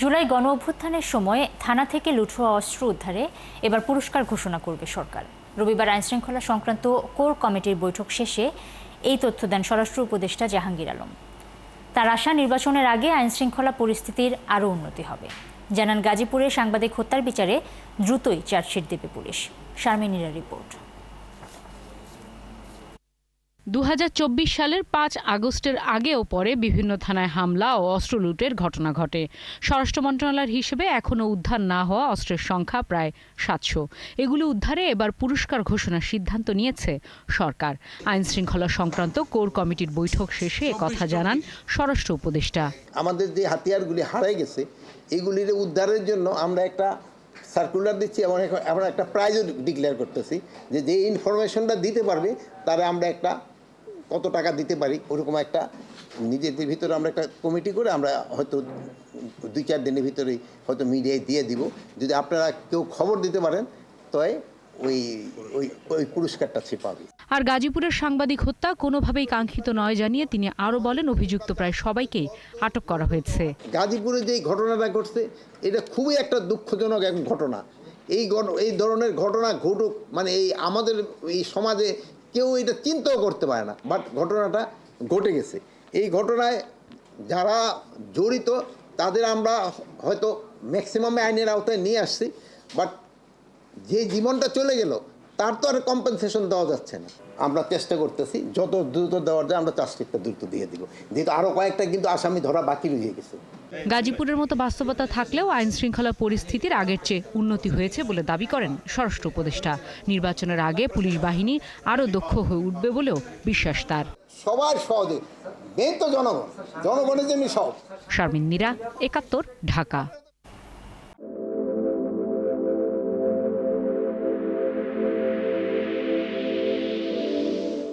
জুলাই গণ অভ্যুত্থানের সময় থানা থেকে লুট হওয়া অস্ত্র উদ্ধারে এবার পুরস্কার ঘোষণা করবে সরকার। রবিবার আইনশৃঙ্খলা সংক্রান্ত কোর কমিটির বৈঠক শেষে এই তথ্য দেন স্বরাষ্ট্র উপদেষ্টা জাহাঙ্গীর আলম। তার আশা, নির্বাচনের আগে আইনশৃঙ্খলা পরিস্থিতির আরও উন্নতি হবে। জানান, গাজীপুরে সাংবাদিক হত্যার বিচারে দ্রুতই চার্জশিট দেবে পুলিশ। শারমিনীর রিপোর্ট। ২০২৪ সালের ৫ আগস্টের আগে ও পরে বিভিন্ন থানায় হামলা ও অস্ত্র লুটের ঘটনা ঘটে। স্বরাষ্ট্র মন্ত্রণালয়ের হিসেবে এখনও উদ্ধার না হওয়া অস্ত্রের সংখ্যা প্রায় ৭০০। এগুলো উদ্ধারে এবার পুরস্কার ঘোষণার সিদ্ধান্ত নিয়েছে সরকার। আইনশৃঙ্খলা সংক্রান্ত কোর কমিটির বৈঠক শেষে একথা জানান স্বরাষ্ট্র উপদেষ্টা। আমাদের যে হাতিয়ারগুলি হারাই গেছে, এগুলির উদ্ধারের জন্য আমরা একটা সার্কুলার দিচ্ছি এবং এখন একটা প্রাইজও ডিক্লেয়ার করতেছি যে ইনফরমেশনটা দিতে পারবে তারা আমরা একটা কত টাকা দিতে পারি, ওরকম একটা নিজেদের ভিতরে আমরা একটা কমিটি করে আমরা হয়তো ২-৪ দিনের ভিতরেই হয়তো মিডিয়ায় দিয়ে দিব। যদি আপনারা কেউ খবর দিতে পারেন তবে ওই পুরস্কারটা সে পাবে। আর গাজীপুরের সাংবাদিক হত্যা কোনোভাবেই কাঙ্ক্ষিত নয় জানিয়ে তিনি আরও বলেন, অভিযুক্ত প্রায় সবাইকেই আটক করা হয়েছে। গাজীপুরে যে ঘটনাটা ঘটছে এটা খুবই একটা দুঃখজনক এক ঘটনা। এই ধরনের ঘটনা ঘটুক মানে আমাদের এই সমাজে কেউ এটা চিন্তাও করতে পারে না, বাট ঘটনাটা ঘটে গেছে। এই ঘটনায় যারা জড়িত তাদের আমরা হয়তো ম্যাক্সিমামে আইনের আওতায় নিয়ে আসছি, বাট যে জীবনটা চলে গেল তার তো আর কম্পেনসেশন দেওয়া যাচ্ছে না। আমরা চেষ্টা করতেছি যত দ্রুত দেওয়ার যায় আমরা চার্জশিটটা দ্রুত দিয়ে দিব, যেহেতু আরও কয়েকটা কিন্তু আসামি ধরা বাকি রয়ে গেছে। গাজীপুরের মতো বাস্তবতা থাকলেও আইন শৃঙ্খলা পরিস্থিতির আগের চেয়ে উন্নতি হয়েছে বলে দাবি করেন স্বরাষ্ট্র উপদেষ্টা। নির্বাচনের আগে পুলিশ বাহিনী আরও দক্ষ হয়ে উঠবে বলেও বিশ্বাস তার। সবার সহজে মেন তো জনগণের জন্য সব। শারমিন মীরা, ৭১, ঢাকা।